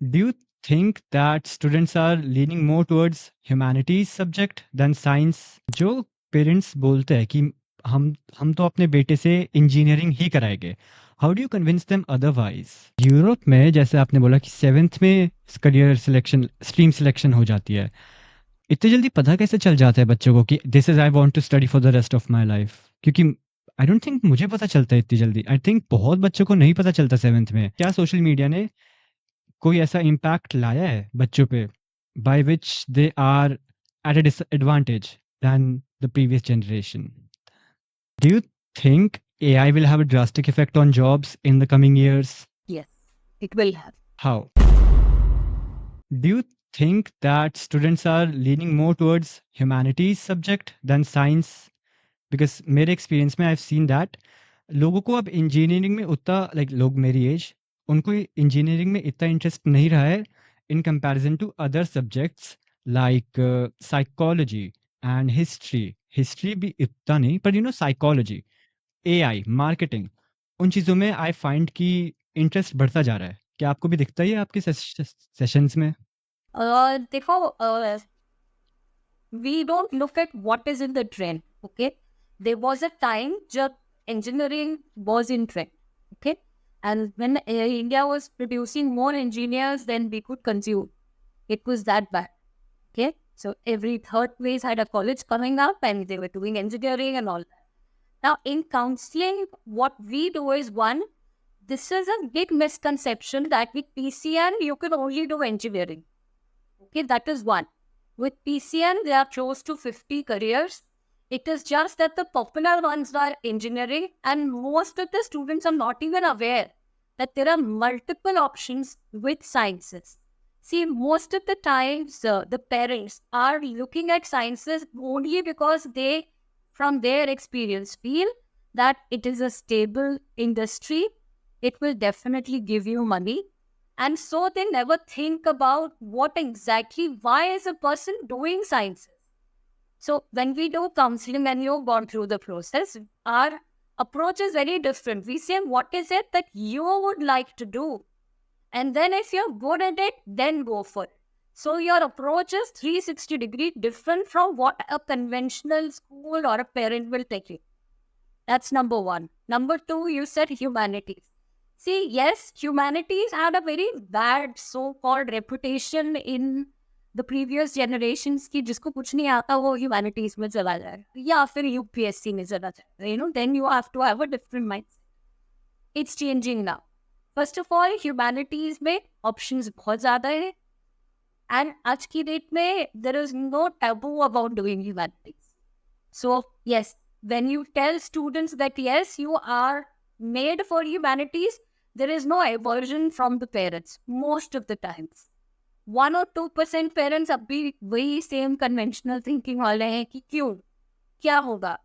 Do you think that students are leaning more towards humanities subject than science? जो parents बोलते हैं कि हम तो अपने बेटे से इंजीनियरिंग ही कराएंगे, how do you convince them otherwise? Europe में जैसे आपने बोला कि सेवेंथ में करियर सिलेक्शन स्ट्रीम सिलेक्शन हो जाती है, इतनी जल्दी पता कैसे चल जाता है बच्चों को कि this is I want to study for the rest of my life? क्योंकि आई डोंट थिंक मुझे पता चलता है इतनी जल्दी। आई थिंक बहुत बच्चों को नहीं पता चलता सेवेंथ में। क्या सोशल मीडिया ने कोई ऐसा इम्पैक्ट लाया है बच्चों पे by which they are at a disadvantage than the previous generation? Do you think AI will have a drastic effect on jobs in the coming years? Yes, it will have. How? Do you think that students are leaning more towards humanities subject than science? Because मेरे experience में I've seen that लोगों को अब engineering में उतना like लोग मेरी as, उनको इंजीनियरिंग में इतना इंटरेस्ट नहीं रहा है in comparison to other subjects like psychology and history. History भी इतना नहीं, पर साइकोलॉजी, एआई, मार्केटिंग, उन चीज़ों में आई फाइंड कि इंटरेस्ट बढ़ता जा रहा है। क्या आपको भी दिखता ही है आपके सेशंस में? देखो, we don't look at what is in the trend. Okay, there was a time jab engineering was in trend. Okay, and when India was producing more engineers than we could consume, it was that bad. Okay, so every third place had a college coming up, and they were doing engineering and all that. Now, in counseling, what we do is one, this is a big misconception that with PCN you can only do engineering. Okay, that is one. With PCN, there are close to 50 careers. It is just that the popular ones are engineering, and most of the students are not even aware that there are multiple options with sciences. See, most of the times, the parents are looking at sciences only because they, from their experience, feel that it is a stable industry. It will definitely give you money. And so they never think about why is a person doing sciences. So when we do counseling and you've gone through the process, our approach is very different. We say, what is it that you would like to do? And then if you're good at it, then go for it. So your approach is 360-degree different from what a conventional school or a parent will take you. That's number one. Number two, you said humanities. See, yes, humanities had a very bad so-called reputation in the previous generations कि जिसको कुछ नहीं आता वो humanities में चला जाए या फिर UPSC में चला जाए. Then you have to have a different mindset. It's changing now. First of all, humanities में options बहुत ज़्यादा है, and आज की date में there is no taboo about doing humanities. So yes, when you tell students that yes, you are made for humanities, there is no aversion from the parents most of the times. 1 or 2% parents abhi वही same conventional thinking वाले हैं कि क्यों, क्या होगा.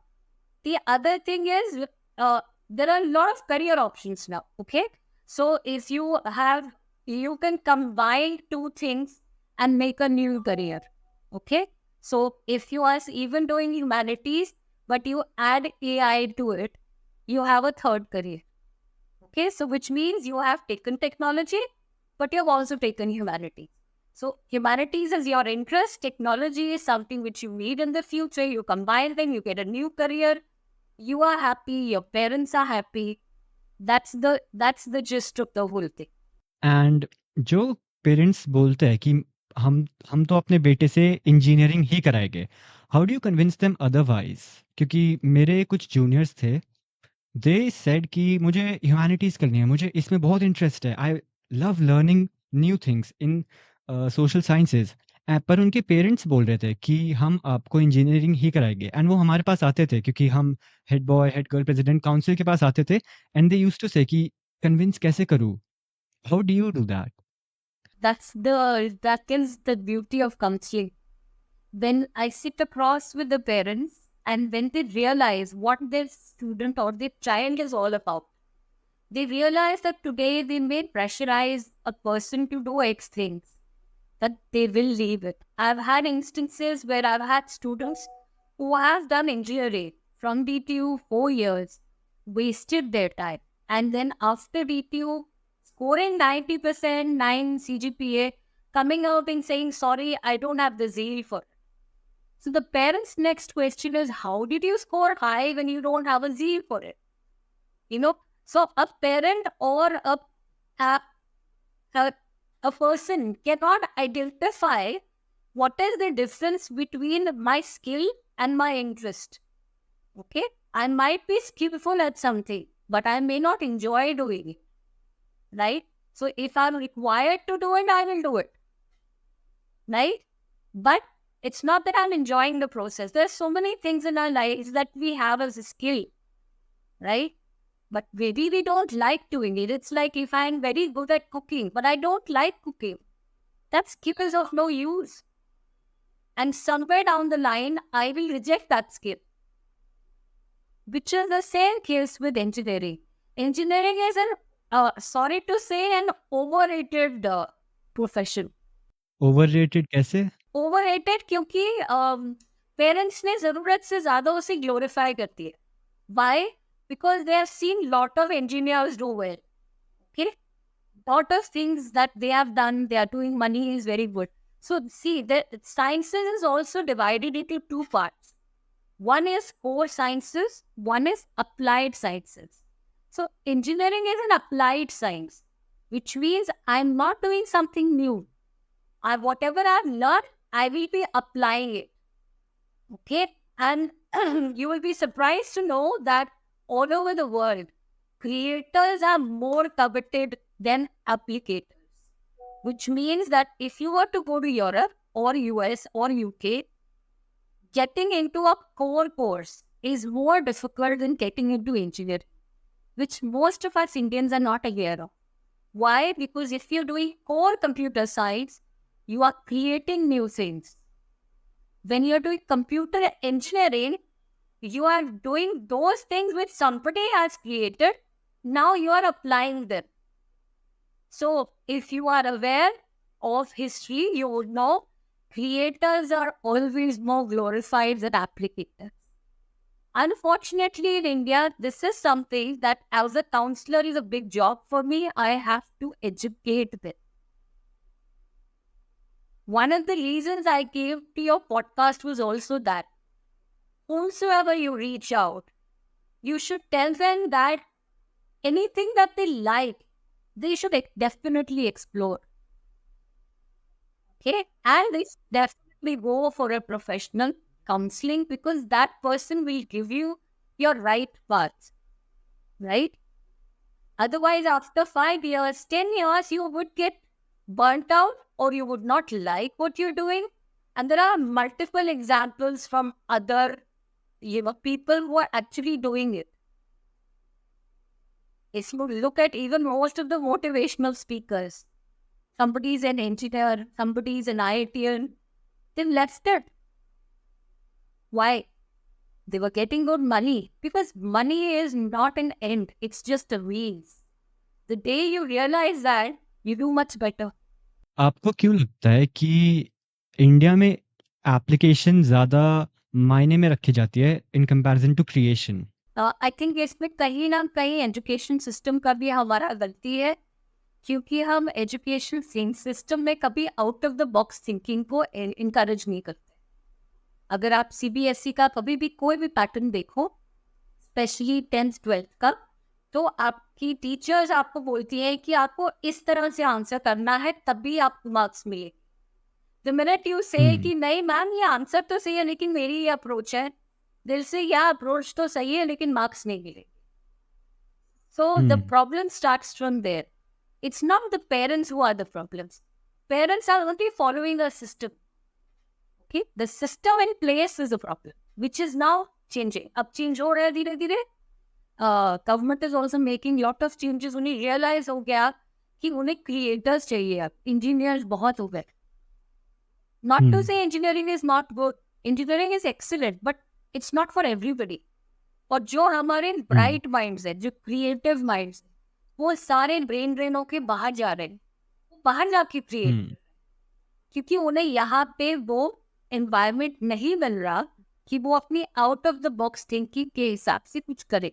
The other thing is there are a lot of career options now. Okay, so if you can combine two things and make a new career. Okay, so if you are even doing humanities but you add AI to it, you have a third career. Okay, so which means you have taken technology, but you have also taken humanities. So humanities is your interest, technology is something which you need in the future. You combine them, you get a new career. You are happy, your parents are happy. That's the gist of the whole thing. And जो parents बोलते हैं कि हम तो अपने बेटे से engineering ही कराएंगे, how do you convince them otherwise? क्योंकि मेरे कुछ जूनियर्स थे, दे सेड कि मुझे ह्यूमैनिटीज़ करनी है, मुझे इसमें बहुत इंटरेस्ट है, I love learning new things in social sciences. पर उनके पेरेंट्स बोल रहे थे कि हम आपको इंजीनियरिंग ही कराएंगे, एंड वो हमारे पास आते थे क्योंकि हम head boy head girl president council के पास आते थे, एंड दे यूज्ड टू से कि कन्विंस कैसे करूँ? How do you do that? That is the beauty of counseling. When I sit across with the parents and when they realize what their student or their child is all about, they realize that today they may pressurize a person to do X things, that they will leave it. I've had instances where I've had students who have done engineering from DTU 4 years, wasted their time, and then after DTU scoring 90%, 9 CGPA, coming out and saying, sorry, I don't have the zeal for it. So the parents' next question is, how did you score high when you don't have a zeal for it? You know, so a parent or a, a, a person cannot identify what is the difference between my skill and my interest. Okay, I might be skillful at something, but I may not enjoy doing it, right? So if I'm required to do it, I will do it, right? But it's not that I'm enjoying the process. There's so many things in our lives that we have as a skill, right? But maybe we don't like doing it. It's like if I'm very good at cooking, but I don't like cooking, that skill is of no use. And somewhere down the line, I will reject that skill, which is the same case with engineering. Engineering is sorry to say, an overrated profession. Overrated कैसे? Overrated क्योंकि parents ने जरूरत से ज्यादा उसे glorify करती है. Why? Because they have seen lot of engineers do well. Okay, lot of things that they have done, they are doing, money is very good. So see, the sciences is also divided into two parts. One is core sciences, one is applied sciences. So engineering is an applied science, which means I'm not doing something new. Whatever I've learned, I will be applying it. Okay, and you will be surprised to know that all over the world, creators are more coveted than applicators. Which means that if you were to go to Europe or US or UK, getting into a core course is more difficult than getting into engineering, which most of us Indians are not aware of. Why? Because if you're doing core computer science, you are creating new things. When you're doing computer engineering, you are doing those things which somebody has created. Now you are applying them. So if you are aware of history, you would know creators are always more glorified than applicators. Unfortunately, in India, this is something that as a counselor is a big job for me. I have to educate them. One of the reasons I came to your podcast was also that whomsoever you reach out, you should tell them that anything that they like, they should definitely explore. Okay, and they definitely go for a professional counseling, because that person will give you your right path, right? Otherwise, after 5 years, 10 years, you would get burnt out or you would not like what you're doing. And there are multiple examples from other people who are actually doing it. If you look at even most of the motivational speakers, somebody's an engineer, somebody's an IITian, they left it. Why? They were getting good money, because money is not an end, it's just a means. The day you realize that, you do much better. आपको क्यों लगता है कि India में application ज़्यादा मायने में रखी जाती है in comparison to creation? I think इसमें कहीं ना कहीं एजुकेशन सिस्टम का भी हमारा गलती है, क्योंकि हम एजुकेशन सिस्टम में कभी out of the box thinking को इनकरेज नहीं करते. अगर आप CBSE का कभी भी कोई भी पैटर्न देखो, स्पेशली 10th 12th का, तो आपकी टीचर्स आपको बोलती है कि आपको इस तरह से आंसर करना है, तभी आपको मार्क्स मिले. द मिनट यू से कि नहीं मैम ये आंसर तो सही है लेकिन मेरी ये अप्रोच है, दिल से यह अप्रोच तो सही है लेकिन मार्क्स नहीं मिले. So the problem starts from there. It's not the parents who are the problems. Parents are only following a system. Okay, the system in place is a problem, which is now changing. अब change हो रहा है धीरे धीरे. Government is also making lot of changes. उन्हें realize हो गया कि उन्हें creators चाहिए. अब engineers बहुत हो गए. Not to say engineering is not good. Engineering is excellent, but it's not for everybody. और जो हमारे bright minds है, जो creative minds, वो सारे ब्रेन ड्रेन होके बाहर जा रहे हैं. वो बाहर जाके क्रिएट, क्योंकि उन्हें यहाँ पे वो एनवायरनमेंट नहीं मिल रहा कि वो अपनी out of the box thinking के हिसाब से कुछ करे.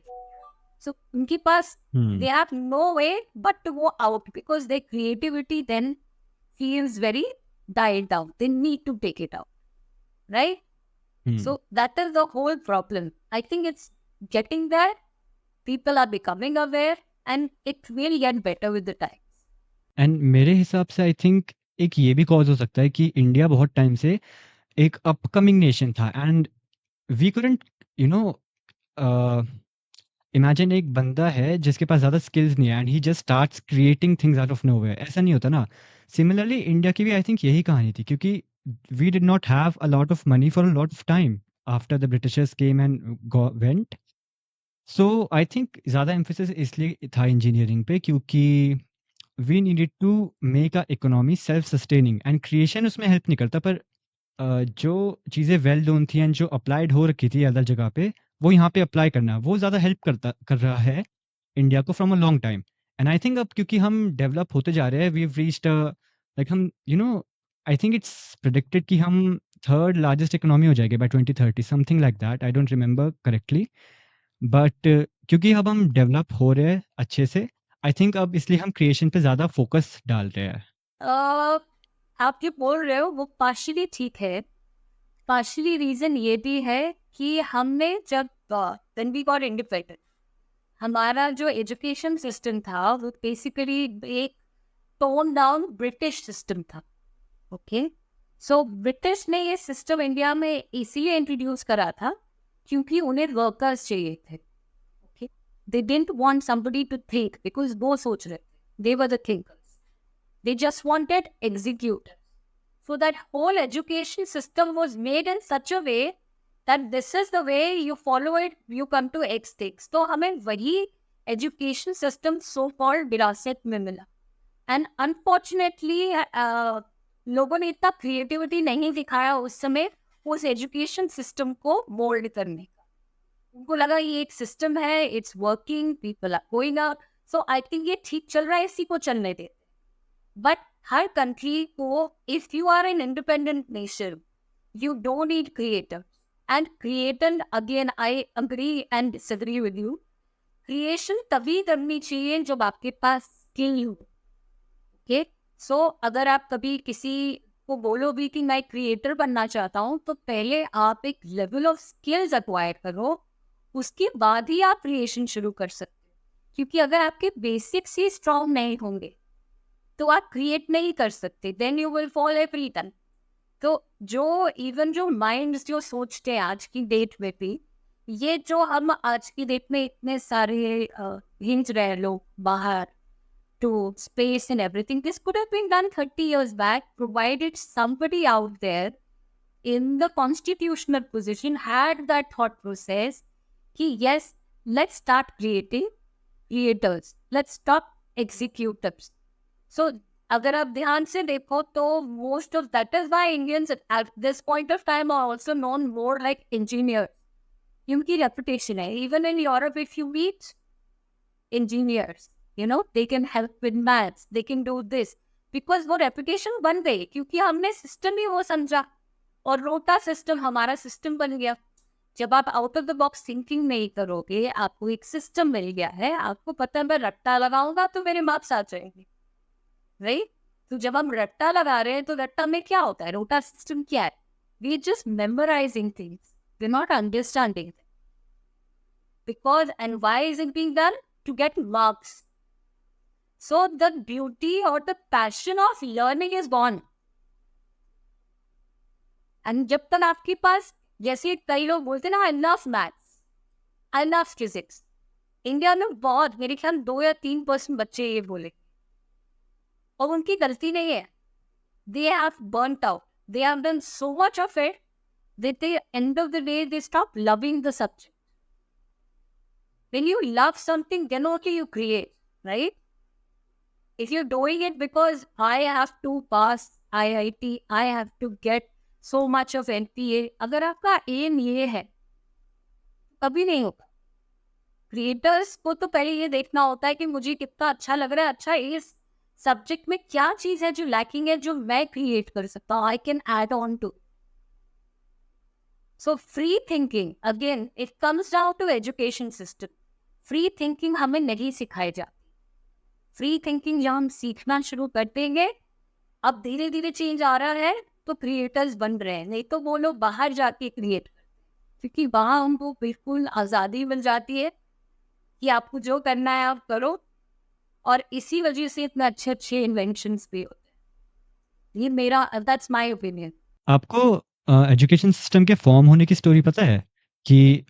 So उनके पास Hmm. they have no way but to go out because their creativity then feels very died down. They need to take it out, right? Hmm. So that is the whole problem. I think it's getting there. People are becoming aware, and it will get better with the times. And मेरे हिसाब से I think एक ये भी cause हो सकता है कि इंडिया बहुत टाइम से एक अपकमिंग नेशन था and we couldn't you know imagine एक बंदा है जिसके पास ज़्यादा स्किल्स नहीं है and he just starts creating things out of nowhere, ऐसा नहीं होता ना। सिमिलरली इंडिया की भी आई थिंक यही कहानी थी, क्योंकि we did not have a lot of money for a lot of time after the Britishers came and went. So I think ज़्यादा एम्फोसिस इसलिए था इंजीनियरिंग पे क्योंकि we needed to make a economy self sustaining and creation उसमें help नहीं करता, पर जो चीज़ें वेल नोन थी एंड जो अप्लाइड हो रखी थी अदर जगह पे, वो यहाँ पे अप्लाई करना वो ज़्यादा हेल्प कर रहा है इंडिया को from a long time. And I think अब क्योंकि हम डेवलप होते जा रहे हैं, वी रीच्ड लाइक हम आई थिंक इट्स प्रिडिक्टेड कि हम थर्ड लार्जेस्ट इकोनॉमी हो जाएगी by 2030, something like that, I don't remember correctly. But क्योंकि अब हम डेवलप हो रहे हैं अच्छे से, आई थिंक अब इसलिए हम क्रिएशन पे ज़्यादा फोकस डाल रहे हैं। Uh, आप जो बोल रहे हो वो पार्शली ठीक है. पार्शली रीजन ये भी है कि हमने जब when we got independent, हमारा जो एजुकेशन सिस्टम था वो बेसिकली एक टोन डाउन ब्रिटिश सिस्टम था. ओके, सो ब्रिटिश ने ये सिस्टम इंडिया में इसीलिए इंट्रोड्यूस करा था क्योंकि उन्हें वर्कर्स चाहिए थे. Okay, they didn't want somebody to think because वो सोच रहे थे, they were the thinkers. They just wanted executors. So that whole education system was made in such a way that this is the way you follow it, you come to X things. तो हमें वही education system so called विरासत में मिला. And unfortunately, लोगों ने इतना creativity नहीं दिखाया उस समय उस education system को mold करने का. उनको लगा ये एक system है, it's working, people are going out. So I think ये ठीक चल रहा है, इसी को चलने दे. But हर country को, if you are an independent nation, you don't need creators. And creator, again, I agree and disagree with you. Creation तभी करनी चाहिए जब आपके पास skill हो. Okay? So अगर आप कभी किसी को बोलो भी कि मैं क्रिएटर बनना चाहता हूँ, तो पहले आप एक लेवल ऑफ स्किल्स एक्वायर करो, उसके बाद ही आप क्रिएशन शुरू कर सकते हो. क्योंकि अगर आपके बेसिक्स ही स्ट्रॉन्ग नहीं होंगे तो आप क्रिएट नहीं कर सकते. Then you will fall every time. तो जो इवन जो माइंड्स जो सोचते हैं आज की डेट में भी, ये जो हम आज की डेट में इतने सारे हिंज रहे हैं लोग बाहर to space and everything, this could have been done 30 years back, provided somebody out there in the constitutional position had that thought process कि yes, let's start creating creators, let's stop executors. So अगर आप ध्यान से देखो तो most of that is why Indians at this point of time are also known more like engineers. उनकी reputation है. Even in Europe, if you meet engineers, you know, they can help with maths, they can do this. Because वो reputation बन गई क्योंकि हमने system ही वो समझा और रोटा system हमारा system बन गया. जब आप out of the box thinking नहीं करोगे, आपको एक सिस्टम मिल गया है, आपको पता है मैं रट्टा लगाऊंगा तो मेरे मार्क्स आ जाएंगे, राइट? तो जब हम रट्टा लगा रहे हैं तो रट्टा में क्या होता है? रोटा सिस्टम क्या है? We just memorising things, we not understanding. Because and why is it being done? To get marks. So the beauty और the passion of learning is born. And जब तक आपके पास, जैसे कई लोग बोलते हैं ना, I love maths, I love physics. India में बहुत, मेरे ख्याल 2 या 3% बच्चे ये बोले, और उनकी गलती नहीं है. They have burnt out. They have done so much of it that at the end of the day, they stop loving the subject. When you love something, then only you create, right? If you're doing it because I have to pass IIT, I have to get so much of NPA, अगर आपका aim ये है, कभी नहीं होगा. Creators को तो पहले ये देखना होता है कि मुझे कितना अच्छा लग रहा है, अच्छा इस सब्जेक्ट में क्या चीज है जो लैकिंग है जो मैं क्रिएट कर सकता हूँ, I can add on too. So free thinking, again it comes down to education system. Free thinking हमें नहीं सिखाई जाती। फ्री थिंकिंग जब हम सीखना शुरू कर देंगे, अब धीरे धीरे चेंज आ रहा है तो क्रिएटर्स बन रहे हैं, नहीं तो वो लोग बाहर जाके क्रिएट, क्योंकि वहां हमको बिल्कुल आज़ादी मिल जाती है कि आपको जो करना है आप करो, और इसी वजह से इतने अच्छे अच्छे इन्वेंशंस भी होते हैं। ये मेरा, दैट्स माय ओपिनियन। आपको एजुकेशन सिस्टम के फॉर्म होने की स्टोरी पता है कि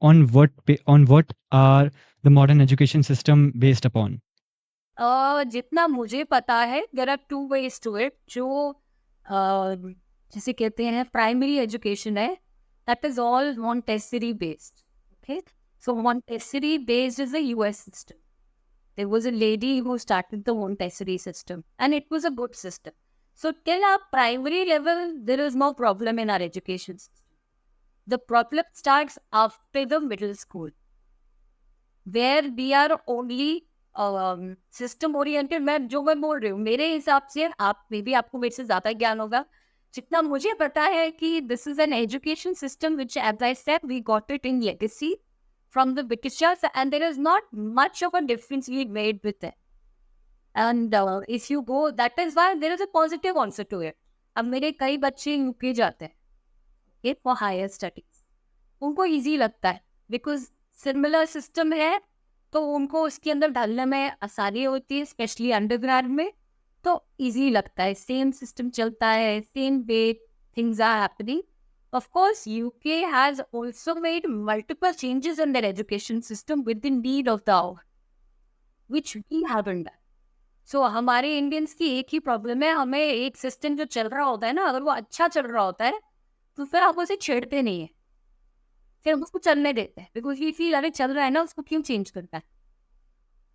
on what are the modern education system based upon? जितना मुझे पता है, there are two ways to it. जो जैसे कहते हैं प्राइमरी एजुकेशन है, that is all Montessori based. Okay, so Montessori based is a US system. There was a lady who started the Montessori system, and it was a good system. So till our primary level, there is no problem in our education system. The problem starts after the middle school, where we are only system oriented. मैं बोल रही हूँ मेरे हिसाब से, आप may be आपको मेरे से ज्यादा ज्ञान होगा। जितना मुझे पता है कि this is an education system which, as I said, we got it in legacy from the Britishers, and there is not much of a difference we made with it. And if you go, that is why there is a positive answer to it. अब मेरे कई बच्चे UK जाते हैं for higher studies, उनको easy लगता है because similar system है, तो उनको उसके अंदर ढलने में आसानी होती है, स्पेशली अंडरग्रेड में। तो इजी लगता है, सेम सिस्टम चलता है, same way things are happening. Of course, UK has also made multiple changes in their education system with the need of the hour, which we haven't done. So हमारे Indians की एक ही problem है, हमें एक system जो चल रहा होता है ना, अगर वो अच्छा चल रहा होता है तो फिर आप उसे छेड़ते नहीं है, फिर हम उसको चलने देते हैं, बिकॉज ये फील अरे चल रहा है ना, उसको क्यों चेंज करना है,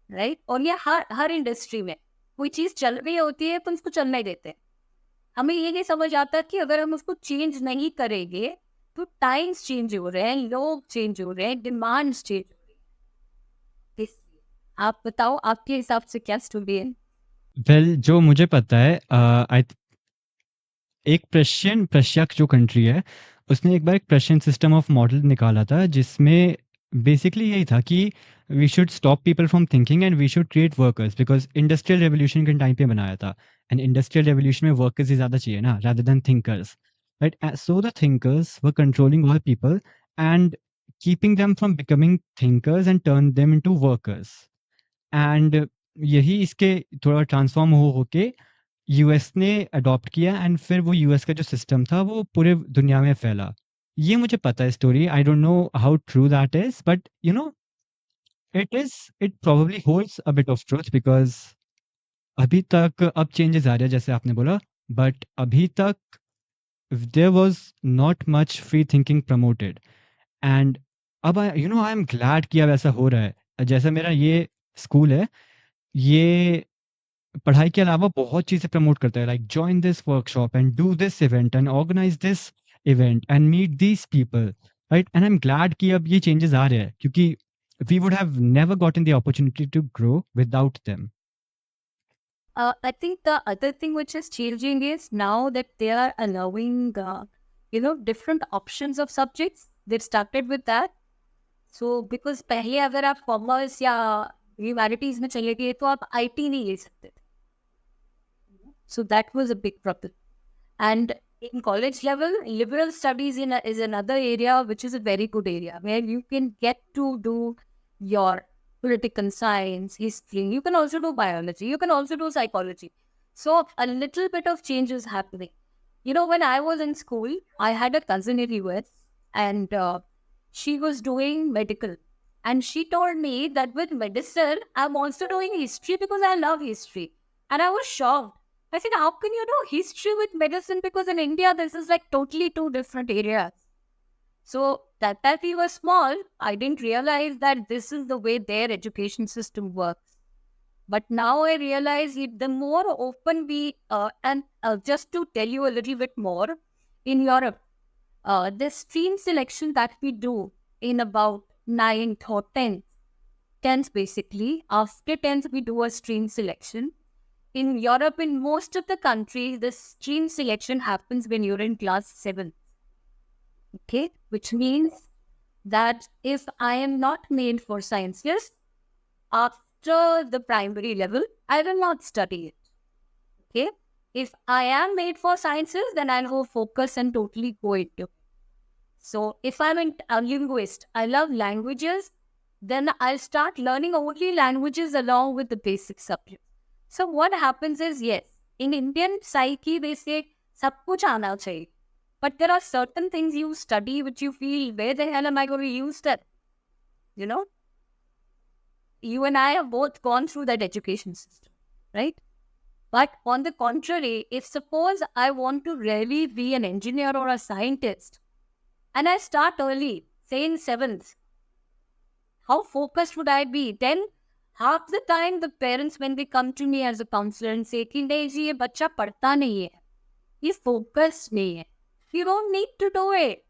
राइट? और ये हर हर इंडस्ट्री में कोई चीज़ चल रही होती है तो उसको चलने देते हैं। हमें ये नहीं समझ आता कि अगर हम उसको चेंज नहीं करेंगे तो टाइम्स चेंज हो रहे हैं, लोग चेंज हो रहे हैं, डिमांड्स चेंज हो रही है। इसलिए आप बताओ आपके हिसाब से क्या स्टोरी है? वेल, जो मुझे पता है, एक प्रशिया जो कंट्री है, उसने एक बार एक प्रशियन सिस्टम ऑफ मॉडल निकाला था, जिसमें बेसिकली यही था कि we should stop people from thinking and we should create workers, because industrial revolution के टाइम पे बनाया था, एंड इंडस्ट्रियल रेवोल्यूशन में वर्कर्स ही ज़्यादा चाहिए ना, rather than thinkers, right? So the thinkers were controlling all people and keeping them from becoming thinkers and turn them into workers. And यही इसके थोड़ा ट्रांसफॉर्म हो होके यूएस ने अडॉप्ट किया, एंड फिर वो यूएस का जो सिस्टम था वो पूरे दुनिया में फैला। ये मुझे पता है story, I don't know how true that is, but you know it probably holds a bit of truth, because अभी तक अब चेंजेस आ रहे हैं जैसे आपने बोला, बट अभी तक there was not much free thinking promoted. And अब आई एम ग्लैड कि अब ऐसा हो रहा है। जैसे मेरा ये स्कूल है, ये पढ़ाई के अलावा बहुत चीज़ें प्रमोट करता है, like join this workshop and do this event and organise this event and meet these people, right? And I am glad कि अब ये चेंजेस आ रहे हैं, क्योंकि we would have never gotten the opportunity to grow without them. I think the other thing which is changing is now that they are allowing, different options of subjects. They started with that. So because पहले अगर आप commerce या humanities में चले गए तो आप IT नहीं ले सकते थे। So that was a big problem. And in college level, liberal studies is another area which is a very good area where you can get to do your political science, history. You can also do biology. You can also do psychology. So a little bit of change is happening. When I was in school, I had a cousin in US, and she was doing medical. And she told me that with medicine, I'm also doing history because I love history. And I was shocked. I said, how can you do history with medicine? Because in India, this is like totally two different areas. So that we were small, I didn't realize that this is the way their education system works. But now I realize the more open we, and just to tell you a little bit more, in Europe, the stream selection that we do in about 9th or 10th basically, after 10th we do a stream selection. In Europe, in most of the countries, the stream selection happens when you're in class 7. Okay, which means that if I am not made for sciences after the primary level, I will not study it. Okay? If I am made for sciences, then I'll go focus and totally go into. So if I'm a linguist, I love languages, then I'll start learning only languages along with the basic subjects. So what happens is, yes, in Indian psyche, they say, sab kuch aana chahiye. But there are certain things you study which you feel, where the hell am I going to use that? You know, you and I have both gone through that education system, right? But on the contrary, if suppose I want to really be an engineer or a scientist, and I start early, say in seventh, how focused would I be? Then half the time the parents, when they come to me as a counselor and say कि नहीं जी ये बच्चा पढ़ता नहीं है, ये focused नहीं है. You don't need to do it.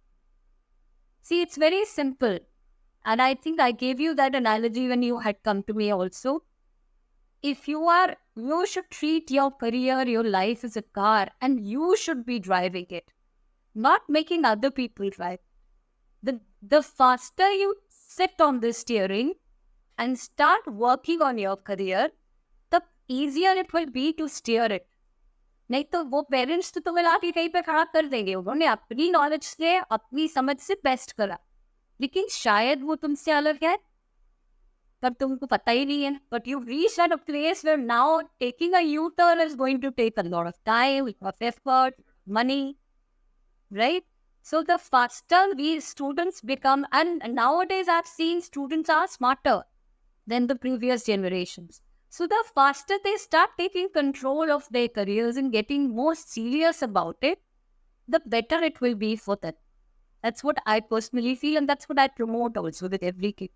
See, it's very simple. And I think I gave you that analogy when you had come to me also. If you should treat your career, your life as a car, and you should be driving it, not making other people drive. The faster you sit on the steering and start working on your career, the easier it will be to steer it. नहीं तो वो parents तो तुम्हें लाके कहीं पे खड़ा कर देंगे. उन्होंने अपनी नॉलेज से, अपनी समझ से बेस्ट करा, लेकिन शायद वो तुमसे अलग है, तब तुमको पता ही नहीं है. But you reach at a place where now taking a U-turn is going to take a lot of time, of effort, money, right? So the faster these students become, and nowadays I've seen students are smarter than the previous generations. So the faster they start taking control of their careers and getting more serious about it, the better it will be for them. That's what I personally feel, and that's what I promote also with every kid.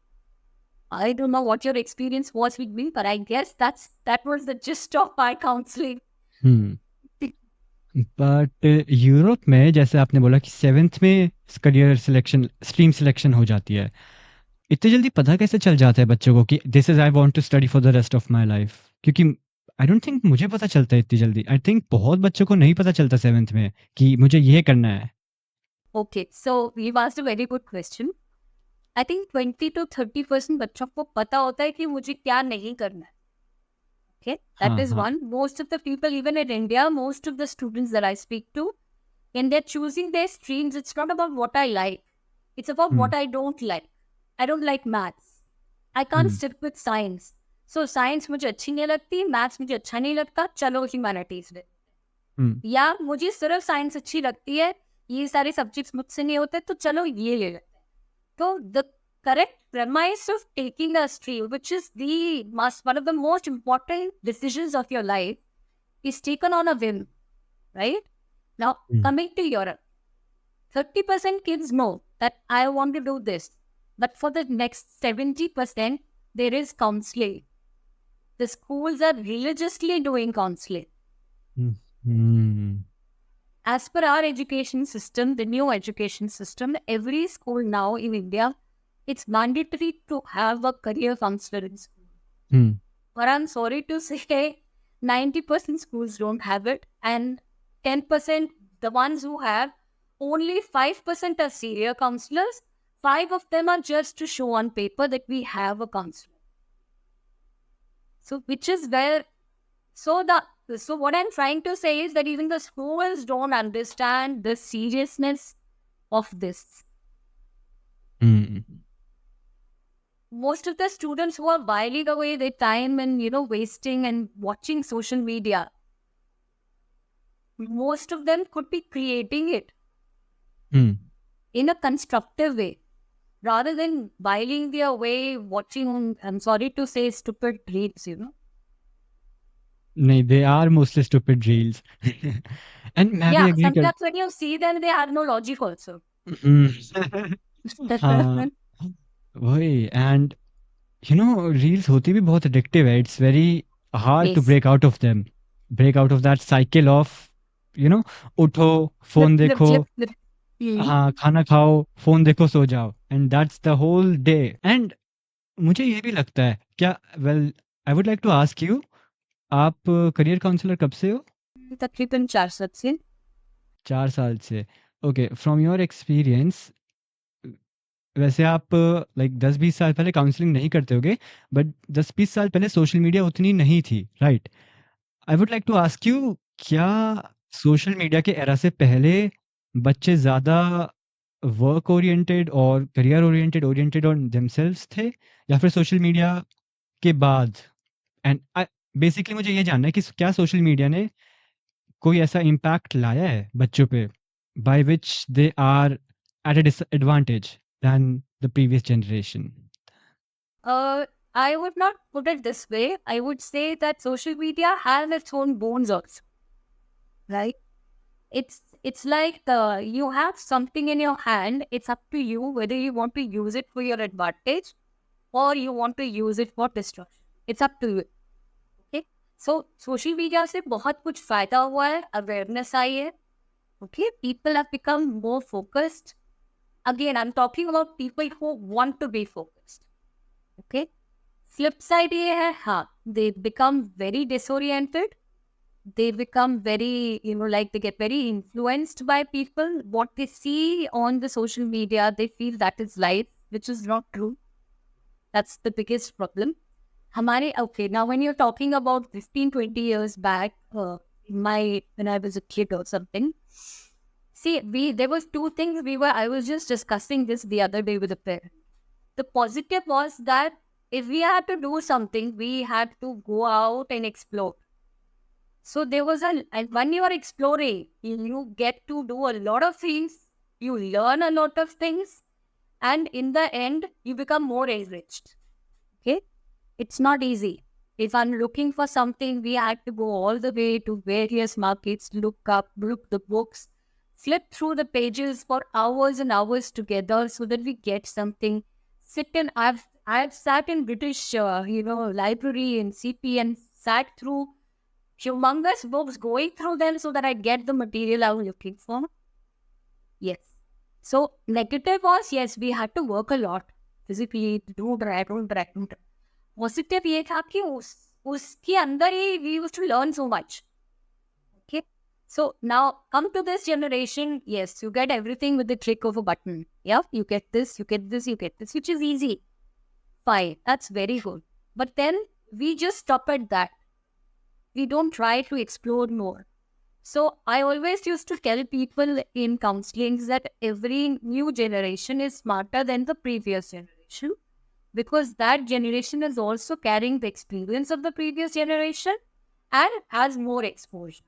I don't know what your experience was with me, but I guess that was the gist of my counseling. But Europe में जैसे आपने बोला कि 7th में career selection, stream selection हो जाती है. इतनी जल्दी पता कैसे चल जाता है बच्चों को कि this is I want to study for the rest of my life? क्योंकि आई डोंट थिंक मुझे पता चलता है इतनी जल्दी. आई थिंक बहुत बच्चों को नहीं पता चलता 7th में कि मुझे ये करना है. Okay, so you've asked a very good question. I think 20 to 30% बच्चों को पता होता है कि मुझे क्या नहीं करना है. Okay, that हाँ, is हाँ. one. Most of the people, even in India, most of the students that I speak to, when they're choosing their streams, it's not about what I like. It's about hmm, what I don't like. I don't like maths. I can't hmm, stick with science. So science मुझे अच्छी नहीं लगती, maths मुझे अच्छा नहीं लगता, चलो humanities में. हुँ, या मुझे सिर्फ साइंस अच्छी लगती है, ये सारे सब्जेक्ट्स मुझसे नहीं होते, तो चलो ये ले लेते हैं. तो the correct premise of taking a stream, which is one of the most important decisions of your life, is taken on a whim, right? Now, hmm, coming to Europe, 30% kids know that I want to do this, but for the next 70%, there is counseling. The schools are religiously doing counseling. Hmm, hmm, As per our education system, the new education system, every school now in India, it's mandatory to have a career counselor in school. Hmm. But I'm sorry to say, 90% schools don't have it, and 10%, the ones who have, only 5% are senior counselors. 5 of them are just to show on paper that we have a counselor. So, which is where, so what I'm trying to say is that even the schools don't understand the seriousness of this. Hmm. Most of the students who are whiling away their time and, wasting and watching social media, most of them could be creating it hmm. in a constructive way rather than whiling their way watching, I'm sorry to say, stupid reels. नहीं, they are mostly stupid reels. And मैं भी Yeah, agree कर. sometimes when you see them, they have no logic also. हुँ. हाँ, वही. And reels होती भी बहुत एडिक्टिव है. It's very hard to Yes. Break out of that cycle of उठो, Flip, फोन flip, देखो, flip, flip. हाँ, खाना खाओ, फोन देखो, सो जाओ, and that's the whole day. And मुझे ये भी लगता है क्या, well, I would like to ask you, आप करियर काउंसलर कब से हो? तकरीबन 4 साल से. 4 साल से. ओके, फ्रॉम योर एक्सपीरियंस, वैसे आप लाइक 10-20 साल पहले काउंसलिंग नहीं करते होगे, बट 10-20 साल पहले सोशल मीडिया उतनी नहीं थी, right? I would like to ask you, क्या सोशल मीडिया के एरा से पहले बच्चे ज़्यादा वर्क ओरिएंटेड और करियर ओरिएंटेड ऑन देमसेल्व्स थे, या फिर सोशल मीडिया के बाद? एंड बेसिकली मुझे ये जानना है कि क्या सोशल मीडिया ने कोई ऐसा इम्पैक्ट लाया है बच्चों पे, by which they are at a disadvantage than the previous generation? I would not put it this way. I would say that social media has its own bones also, right? It's like you have something in your hand. It's up to you whether you want to use it for your advantage or you want to use it for destruction. It's up to you. Okay. So social media से बहुत कुछ फायदा हुआ है, awareness आई है. Okay, people have become more focused. Again, I'm talking about people who want to be focused. Okay. Flip side ये है, हाँ, they become very disoriented. They become very, like they get very influenced by people. What they see on the social media, they feel that is life, which is not true. That's the biggest problem. Okay, now when you're talking about 15, 20 years back, when I was a kid or something, see, there was two things I was just discussing this the other day with a parent. The positive was that if we had to do something, we had to go out and explore. So there was and when you are exploring, you get to do a lot of things, you learn a lot of things, and in the end, you become more enriched. Okay? It's not easy. If I'm looking for something, we had to go all the way to various markets, look the books, flip through the pages for hours and hours together so that we get something. I've sat in British library in CP and sat through humongous books, going through them so that I get the material I was looking for. Yes. So negative was, yes, we had to work a lot physically, do drag. Positive ये था कि उसके अंदर ही we used to learn so much. Okay. So now come to this generation. Yes, you get everything with the click of a button. Yeah, you get this, you get this, you get this, which is easy. Fine, that's very good. But then we just stop at that. We don't try to explore more. So I always used to tell people in counselings that every new generation is smarter than the previous generation, because that generation is also carrying the experience of the previous generation and has more exposure.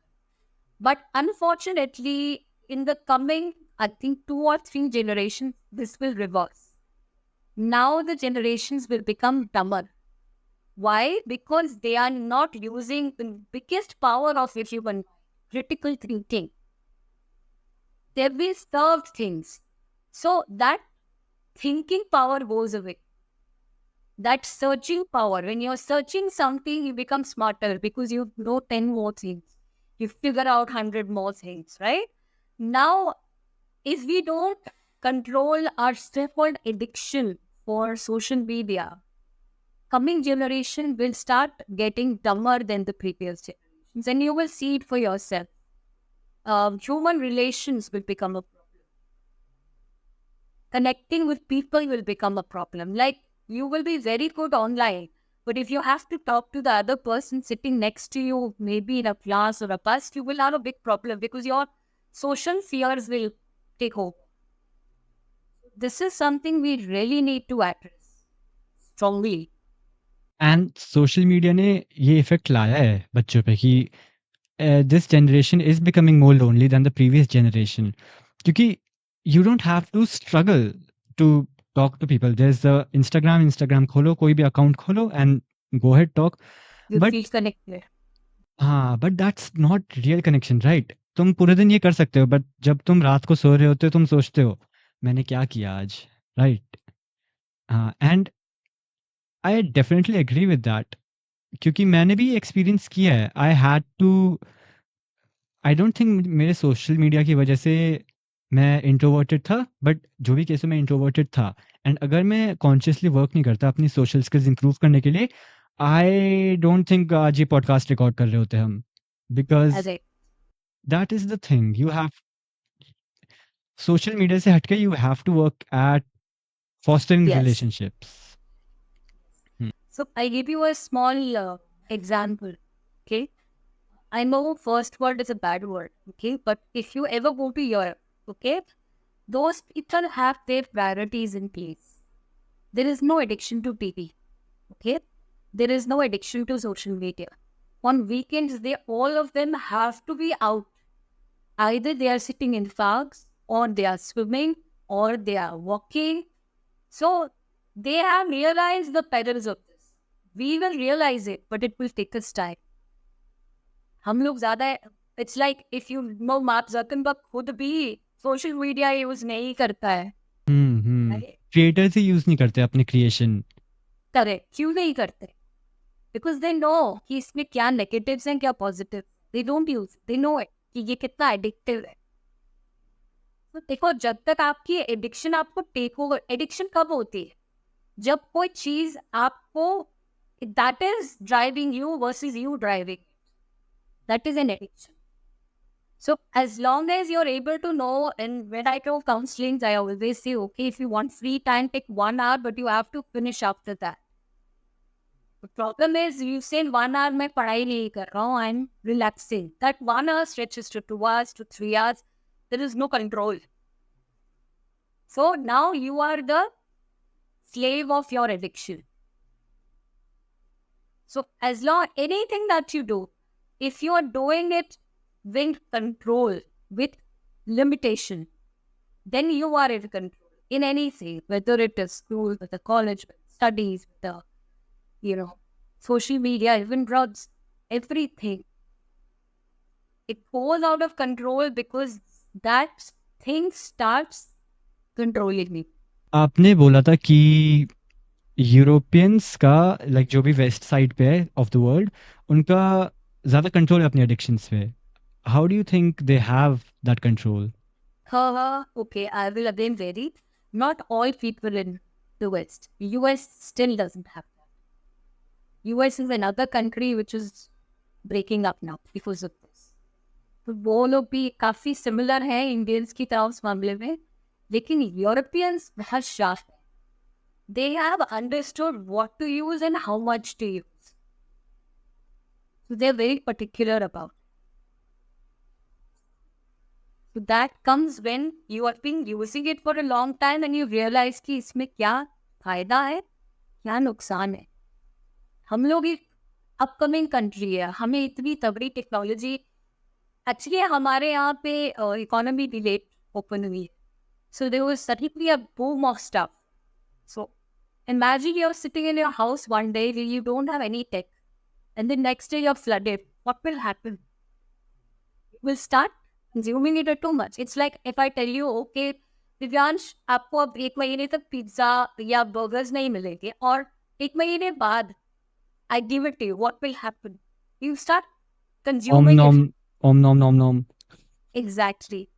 But unfortunately, in the coming, I think 2 or 3 generations, this will reverse. Now the generations will become dumber. Why? Because they are not using the biggest power of a human, critical thinking. They've been served things. So that thinking power goes away. That searching power, when you're searching something, you become smarter because you know 10 more things. You figure out 100 more things, right? Now, if we don't control our so-called addiction for social media, coming generation will start getting dumber than the previous generations, and you will see it for yourself. Human relations will become a problem. Connecting with people will become a problem. Like, you will be very good online, but if you have to talk to the other person sitting next to you, maybe in a class or a bus, you will have a big problem because your social fears will take over. This is something we really need to address strongly. And social media ने ये effect लाया है बच्चों पे कि this generation is becoming more lonely than the previous generation, क्योंकि you don't have to struggle to talk to people. There is Instagram खोलो, कोई भी अकाउंट खोलो and go ahead talk. You but feel connected. हाँ, but that's not real connection, right? तुम पूरे दिन ये कर सकते हो, बट जब तुम रात को सो रहे होते हो, तुम सोचते हो, मैंने क्या किया आज, राइट? हाँ, and I definitely agree with that, क्योंकि मैंने भी एक्सपीरियंस किया है। आई डोंट थिंक मेरे सोशल मीडिया की वजह से मैं इंट्रोवर्टेड था, बट जो भी केस है मैं इंट्रोवर्टेड था। एंड अगर मैं कॉन्शियसली वर्क नहीं करता अपनी सोशल स्किल्स इंप्रूव करने के लिए, आई डोंट थिंक आज ये पॉडकास्ट रिकॉर्ड कर रहे होते हम, because As I that is the thing. You have social media से हटके, you have to work at fostering Yes. relationships. So I give you a small example. Okay, I know first word is a bad word. Okay, but if you ever go to Europe, okay, those people have their priorities in place. There is no addiction to TV. Okay, there is no addiction to social media. On weekends, they all of them have to be out. Either they are sitting in parks, or they are swimming, or they are walking. So they have realized the perils of this. We will realize it, but it will take us time. हम लोग ज़्यादा, it's like if you know mark Zuckerberg खुद भी social media use नहीं करता है. Creators ही use नहीं करते अपने क्रिएशन. करेक्ट, क्यों नहीं करते? बिकॉज दे नो कि इसमें क्या नेगेटिव्स हैं क्या positive. They don't use, they know it कि ये कितना एडिक्टिव है. तो देखो, जब तक आपकी एडिक्शन आपको टेक ओवर, एडिक्शन कब होती है? जब कोई चीज आपको, that is driving you versus you driving, that is an addiction. So as long as you're able to know, and when I do counseling, I always say, okay, if you want free time, take 1 hour, but you have to finish after that. The problem is, you say 1 hour मैं पढ़ाई नहीं कर रहा हूँ, I'm relaxing. That 1 hour stretches to 2 hours to 3 hours. There is no control. So now you are the slave of your addiction. So as long, anything that you do, if you are doing it with control, with limitation, then you are in control in anything, whether it is school, with the college, with studies, with the, social media, even drugs, everything. It goes out of control because that thing starts controlling me. आपने बोला था कि Europeans का like जो भी west side पे है of the world, उनका ज़्यादा कंट्रोल है अपने एडिक्शंस पे. How do you think they have that control? Okay, I will again vary. Not all people in the West. US still doesn't have that. US is another country which is breaking up now because of this. तो वो लोग भी काफी similar हैं Indians की तरह उस मामले में, लेकिन यूरोपियंस बहुत शार्प है. They have understood what to use and how much to use. So they're very particular about it. So that comes when you have been using it for a long time and you realize कि इसमें क्या फायदा है, क्या नुकसान है. हम लोग एक अपकमिंग कंट्री है, हमें इतनी तगड़ी टेक्नोलॉजी, एक्चुअली हमारे यहाँ पे इकोनॉमी भी लेट ओपन हुई है. So there was suddenly a boom of stuff. So imagine you're sitting in your house one day where you don't have any tech, and the next day you're flooded. What will happen? You will start consuming it too much. It's like if I tell you, okay, Divyansh, आपको अब 1 महीने तक pizza या burgers नहीं मिलेंगे, और 1 महीने बाद I give it to you, what will happen? You start Om consuming nom, it. om nom nom nom. Exactly.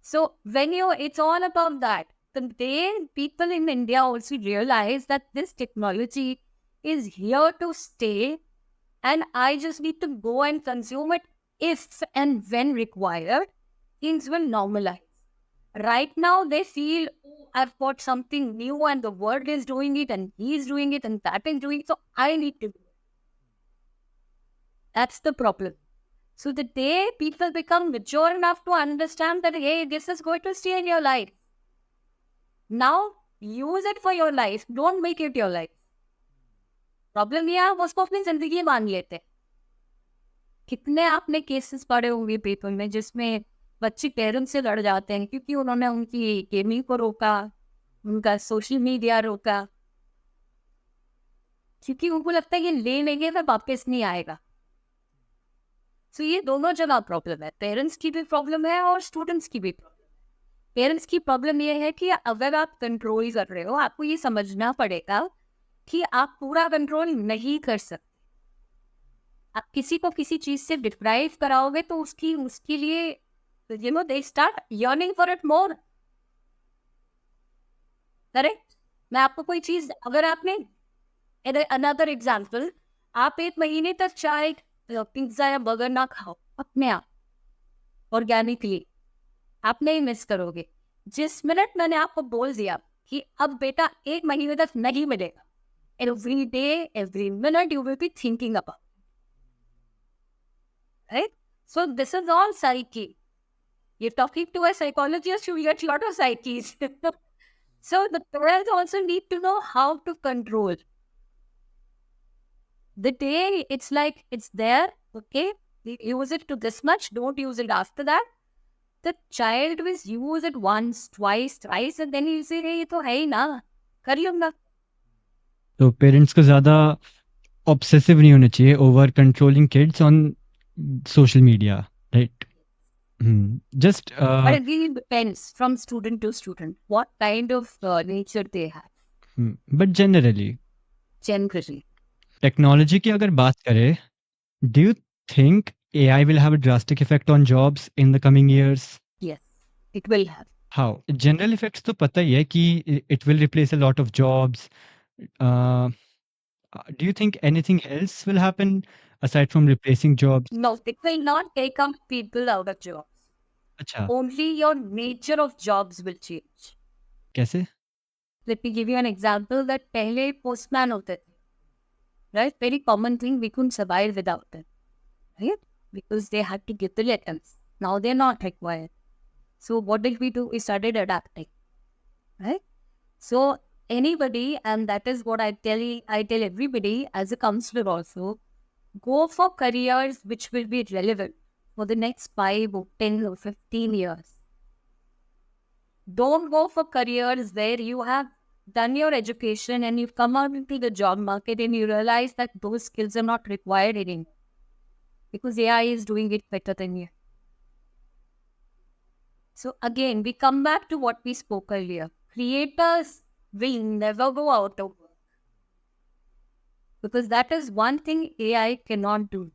So when it's all about that. The people in India also realize that this technology is here to stay, and I just need to go and consume it if and when required. Things will normalize. Right now, they feel, oh, I've got something new, and the world is doing it, and he's doing it, and that is doing it, so I need to do it. That's the problem. So the day people become mature enough to understand that, hey, this is going to stay in your life. Now, use it for your life. Don't make it your life. Problem ये आप उसको अपनी जिंदगी मान लेते हैं. कितने आपने केसेस पढ़े होंगे पेपर में जिसमें बच्चे पेरेंट्स से लड़ जाते हैं क्योंकि उन्होंने उनकी गेमिंग को रोका, उनका सोशल मीडिया रोका, क्योंकि उनको लगता है कि ले लेंगे तो वापस नहीं आएगा. सो ये दोनों जगह प्रॉब्लम है. पेरेंट्स की भी प्रॉब्लम है और स्टूडेंट्स की भी प्रॉब्लम है. पेरेंट्स की प्रॉब्लम ये है कि अगर आप कंट्रोल कर रहे हो, आपको ये समझना पड़ेगा कि आप पूरा कंट्रोल नहीं कर सकते. आप किसी को किसी चीज से डिप्राइव कराओगे तो उसके लिए they start yearning for it more. Correct? मैं आपको कोई चीज, अगर आपने, अनदर एग्जाम्पल, आप 1 महीने तक चाहे पिज्जा या बर्गर ना खाओ अपने आप ऑर्गेनिकली, आप नहीं मिस करोगे. जिस मिनट मैंने आपको बोल दिया कि अब बेटा 1 महीने तक नहीं मिलेगा. Every day, every minute you will be thinking about, right? So this is all psyche. You're talking to a psychologist, you get a lot of psyches. So the parents also need to know how to control. The day it's like it's there, okay, use it to this much, don't use it after that. The child will use it once, twice, thrice, and then he'll say, hey, ये तो है ही ना, कर लूंगा. तो parents को ज़्यादा obsessive नहीं होना चाहिए over controlling kids on social media, right? Just But it really depends from student to student, what kind of nature they have, but generally generally. Technology की अगर बात करें, do you think AI will have a drastic effect on jobs in the coming years? Yes, it will have. How? General effects तो पता ही है कि it will replace a lot of jobs. Do you think anything else will happen aside from replacing jobs? No, it will not take up people out of jobs. अच्छा, Only your nature of jobs will change. कैसे? Let me give you an example that पहले postman होते थे, right? Very common thing, we couldn't survive without them, right? Because they had to give the letters. Now they're not required. So what did we do? We started adapting, right? So anybody, and that is what I tell everybody as a counselor also, go for careers which will be relevant for the next 5 or 10 or 15 years. Don't go for careers where you have done your education and you've come out into the job market and you realize that those skills are not required anymore because AI is doing it better than you. So again, we come back to what we spoke earlier. Creators will never go out of work because that is one thing AI cannot do.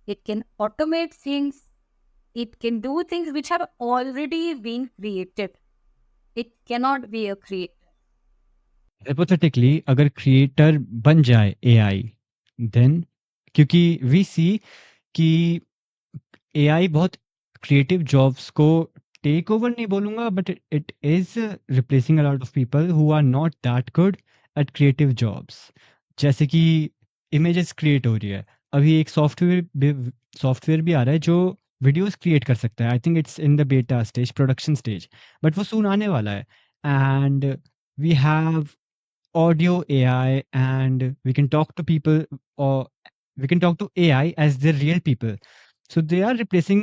It can automate things. It can do things which have already been created. It cannot be a creator. Hypothetically, अगर creator बन जाए AI, then क्योंकि we see कि AI बहुत creative jobs को take over नहीं बोलूँगा, but it is replacing a lot of people who are not that good at creative jobs. जैसे कि इमेजेस क्रिएट हो रही है, अभी एक सॉफ्टवेयर भी आ रहा है जो वीडियोस क्रिएट कर सकता है. I think it's in the beta stage, production stage, but वो सून आने वाला है. And we have audio AI, and we can talk to people, or we can talk to AI as their real people. So they are replacing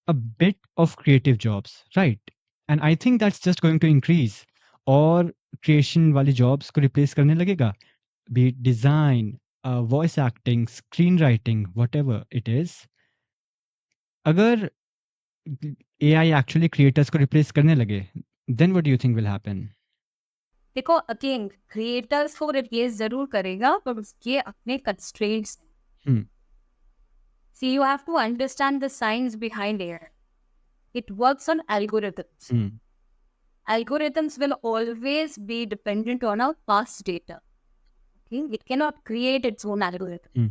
a bit of creative jobs, right? And I think that's just going to increase. और creation वाली jobs को replace करने लगेगा, be it design, voice acting, screenwriting, whatever it is. अगर AI actually creators को replace करने लगे, then what do you think will happen? देखो अगेन क्रिएटर्स को रिप्लेस जरूर करेगा पर उसके अपने constraints. Hmm. See you have to understand the science behind AI. It works on algorithms. Hmm. Algorithms will always be dependent on our past data. Okay? It cannot create its own algorithm. Hmm.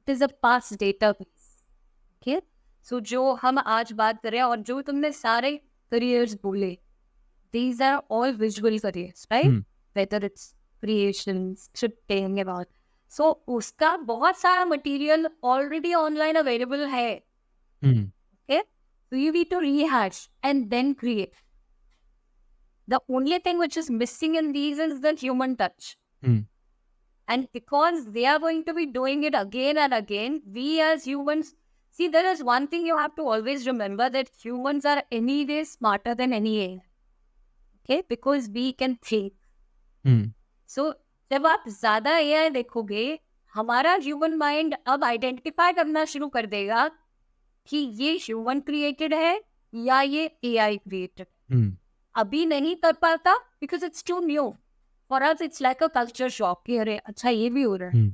It is a past database. Okay? So जो हम आज बात कर रहे हैं और जो तुमने सारे careers बोले, these are all visual careers, right? Hmm. Whether it's creation, scripting and all. So उसका बहुत सारा material already online available है. Hmm. Okay? So you need to rehash and then create. The only thing which is missing in these is the human touch. Hmm. And because they are going to be doing it again and again, we as humans, see, there is one thing you have to always remember, that humans are anyway smarter than any AI. Okay? Because we can think. Hmm. So, जब आप ज़्यादा AI देखोगे, हमारा human mind अब identify करना शुरू कर देगा कि ये ह्यूमन क्रिएटेड है या ये AI क्रिएटेड. Hmm. अभी नहीं कर पाता because it's too new. For us, it's like a culture shock कि अरे अच्छा ये भी हो रहा है. Hmm.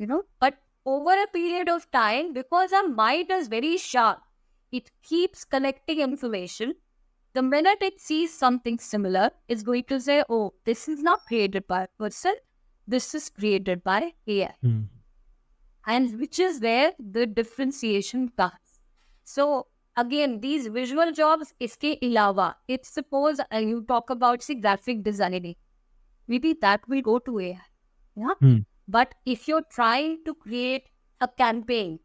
You know, but over a period of time, because our mind is very sharp, it keeps collecting information. The minute it sees something similar, it's going to say, oh, this is not created by a person, this is created by AI. Hmm. And which is where the differentiation comes. So again, these visual jobs, इसके अलावा, it's suppose you talk about say graphic designing, maybe that will go to AI. Yeah. But if you're trying to create a campaign,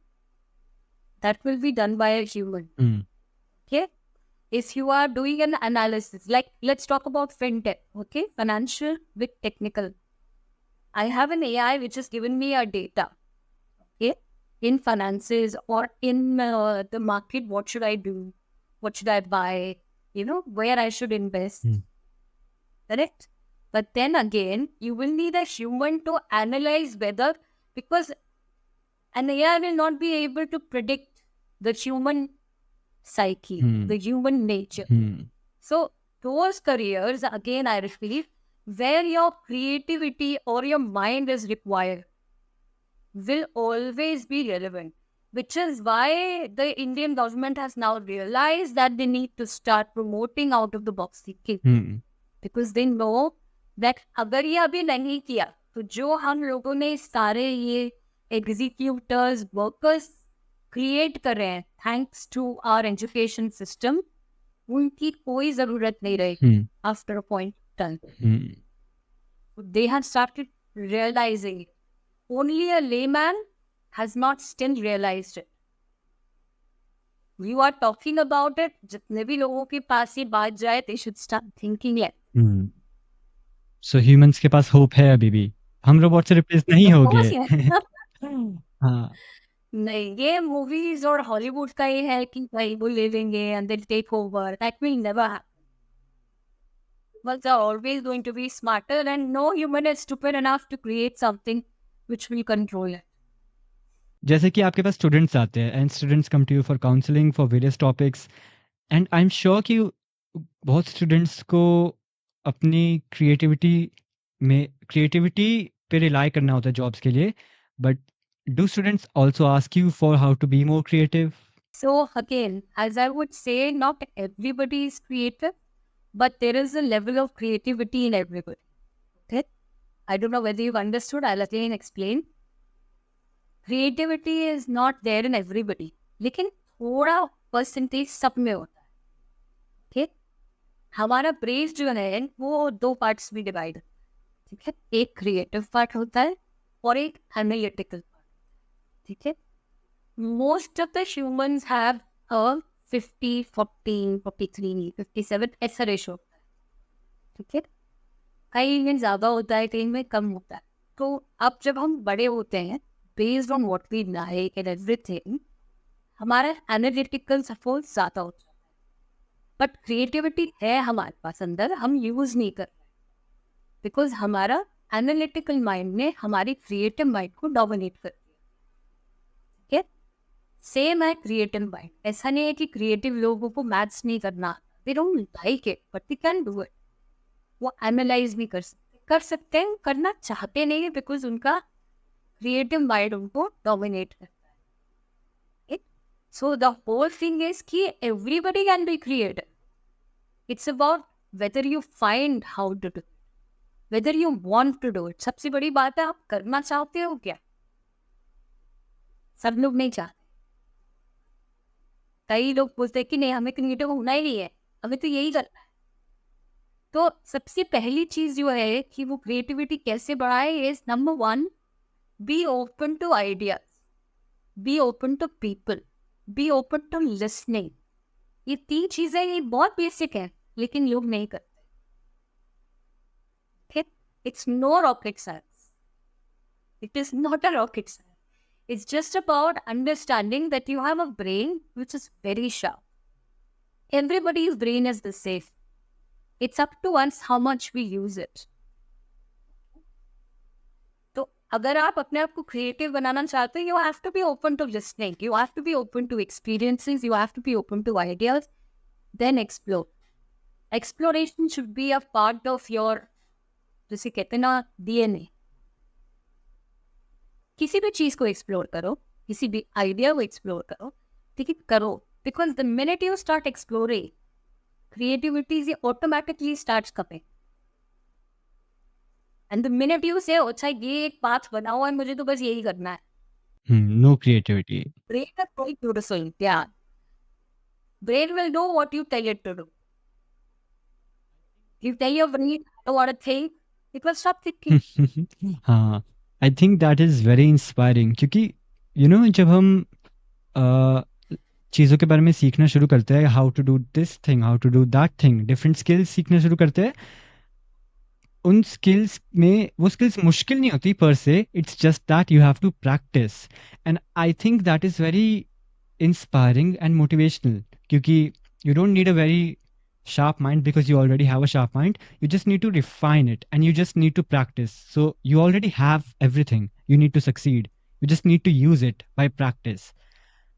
that will be done by a human. Okay. If you are doing an analysis, like let's talk about fintech, okay, financial with technical. I have an AI which has given me a data, okay, in finances or in the market. What should I do? What should I buy? You know, where I should invest. Correct? But then again, you will need a human to analyze whether, because an AI will not be able to predict the human psyche, the human nature. So those careers, again, I repeat, where your creativity or your mind is required, will always be relevant. Which is why the Indian government has now realized that they need to start promoting out of the box thinking. Because they know that अगर ये अभी नहीं किया तो जो हम लोगों ने सारे ये एग्जीक्यूटर्स वर्कर्स क्रिएट कर रहे हैं thanks to our education system, उनकी कोई जरूरत नहीं रहेगी after a point time. They have started realizing it. Only a layman has not still realized it. You are talking about it. जितने भी लोगों के पास ये बात जाए, they should start thinking it. So humans के पास होप है अभी भी. हम रोबोट से रिप्लेस नहीं Of होंगे. course, yeah. हाँ. नहीं, ये मूवीज और हॉलीवुड का ये है कि भाई वो ले लेंगे and they take over. That will never happen. Humans are always going to be smarter, and no human is stupid enough to create something which will control it. जैसे कि आपके पास स्टूडेंट्स आते हैं and students come to you for counselling for various topics, and I am sure कि बहुत students को अपनी creativity पे रिलाई करना होता है जॉब्स के लिए, but do students also ask you for how to be more creative? So again, as I would say, not everybody is creative, but there is a level of creativity in everybody. Okay? I don't know whether you've understood. I'll again explain. Creativity is not there in everybody, लेकिन थोड़ा percentage सब में होता है. ठीक, हमारा brain जो है वो दो पार्ट्स में डिवाइड है. ठीक है, एक क्रिएटिव पार्ट होता है और एक एनालिटिकल पार्ट. ठीक है, most of the humans have a 50, 14, 43, 57 ऐसा रेशो होता है. ठीक है, कहीं में ज्यादा होता है, कहीं में कम होता है. तो अब जब हम बड़े होते हैं, based on what we like and everything, हमारा एनालिटिकल सपोर्ट ज्यादा होता है. बट क्रिएटिविटी है हमारे पास अंदर, हम यूज नहीं कर रहे बिकॉज हमारा एनालिटिकल माइंड ने हमारी क्रिएटिव माइंड को डोमिनेट कर दिया. ठीक है, सेम है क्रिएटिव माइंड. ऐसा नहीं है कि क्रिएटिव लोगों को मैथ्स नहीं करना, they don't like it but they can do it. वो एनालाइज भी कर सकते हैं, करना चाहते नहीं है बिकॉज उनका क्रिएटिव माइंड उनको डोमिनेट करता है. So the whole thing is कि everybody can be creative. It's about whether you find how to do, whether you want to do it. सबसे बड़ी बात है, आप करना चाहते हो क्या? सब लोग नहीं चाहते. कई लोग बोलते हैं कि नहीं, हमें क्रिएटिव होना ही नहीं है, हमें तो यही करना है. तो सबसे पहली चीज जो है कि वो क्रिएटिविटी कैसे बढ़ाए is number 1, be open to ideas, be open to people, be open to listening. ये 3 चीजें ये बहुत बेसिक है लेकिन लोग नहीं करते. ठीक, it's no rocket science. It is not a rocket science. It's just about understanding that you have a brain which is very sharp. Everybody's brain is the same. It's up to us how much we use it. तो अगर आप अपने आप को creative बनाना चाहते हैं, you have to be open to listening. You have to be open to experiences. You have to be open to ideas. Then explore. Exploration should be a part of your, जैसे कहते हैं ना, DNA. किसी भी चीज को explore करो, किसी भी आइडिया को एक्सप्लोर करो. ठीक है, करो. Because the minute you start exploring, creativity automatically starts coming. And the minute you से अच्छा ये एक पाथ बनाओ और मुझे तो बस यही करना है, नो क्रिएटिविटी. ब्रेक द कोई ब्यूटीफुल. या Brain will do what you tell it to do. You tell your brain, I don't want to think, it will stop thinking. हाँ, आई think that is very inspiring क्योंकि जब हम अ, चीज़ों के बारे में सीखना शुरू करते हैं, how to do this thing, how to do that thing, different skills सीखना शुरू करते हैं, उन स्किल्स में वो स्किल्स मुश्किल नहीं होती per se, it's just that you have to practise. And I think that is very inspiring and motivational क्योंकि you don't need a very sharp mind because you already have a sharp mind. You just need to refine it and you just need to practice. So you already have everything you need to succeed. You just need to use it by practice.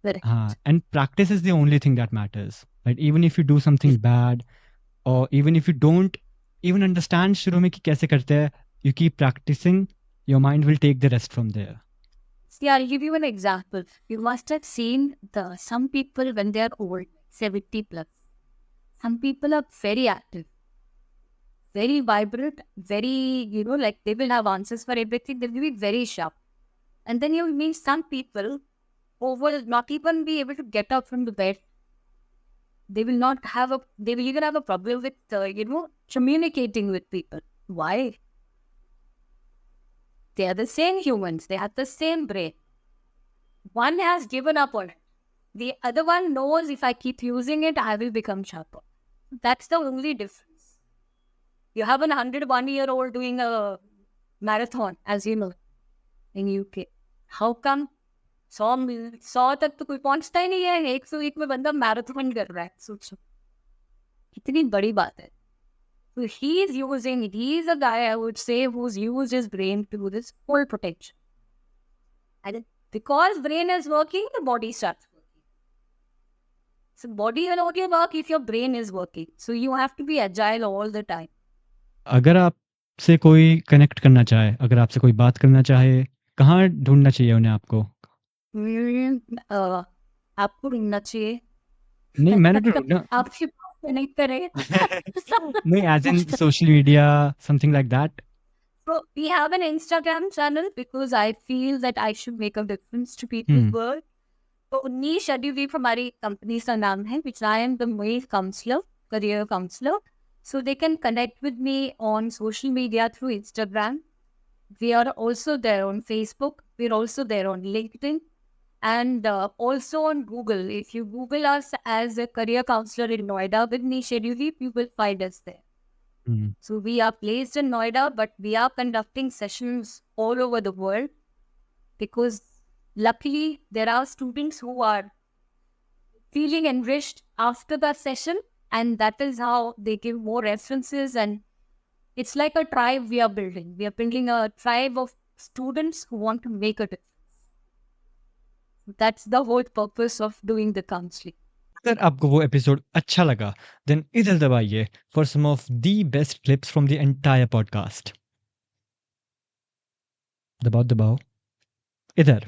Correct. And practice is the only thing that matters. Right? Even if you do something bad or even if you don't even understand शुरू में कि कैसे करते हैं, you keep practicing, your mind will take the rest from there. See, I'll give you an example. You must have seen some people when they are old, 70 plus. Some people are very active, very vibrant, very, like they will have answers for everything. They will be very sharp. And then you meet some people who will not even be able to get up from the bed. They will not have they will even have a problem with, communicating with people. Why? They are the same humans. They have the same brain. One has given up on it. The other one knows if I keep using it, I will become sharper. That's the only difference. You have an 101-year-old doing a marathon, as you know, in UK. How come 100 तक तो कोई पहुंचता ही नहीं है, 101 में बंदा marathon कर रहा है, सोचो कितनी बड़ी बात है. So he is a guy, I would say, who's used his brain to this full potential. And because brain is working, the body starts working. So body will only work if your brain is working. So you have to be agile all the time. अगर आपसे कोई connect करना चाहे, अगर आपसे कोई बात करना चाहे, कहाँ ढूंढना चाहिए उन्हें आपको? आपको ढूंढना चाहिए. नहीं, मैंने तो ढूंढा. आपके पास कनेक्ट करें. नहीं, as in social media, something like that. So we have an Instagram channel because I feel that I should make a difference to people's world. तो नीश एडुवीप हमारी कंपनी का नाम है, which I am the main counselor, career counselor. So they can connect with me on social media through Instagram. We are also there on Facebook. We're also there on LinkedIn. And also on Google. If you Google us as a career counselor in Noida with Nish EduVeep, you will find us there. So we are placed in Noida, but we are conducting sessions all over the world because luckily there are students who are feeling enriched after the session, and that is how they give more references. And it's like a tribe we are building. We are building a tribe of students who want to make a difference. That's the whole purpose of doing the counseling. अगर आपको वो episode अच्छा लगा, then इधर दबाइए for some of the best clips from the entire podcast. दबाओ दबाओ इधर.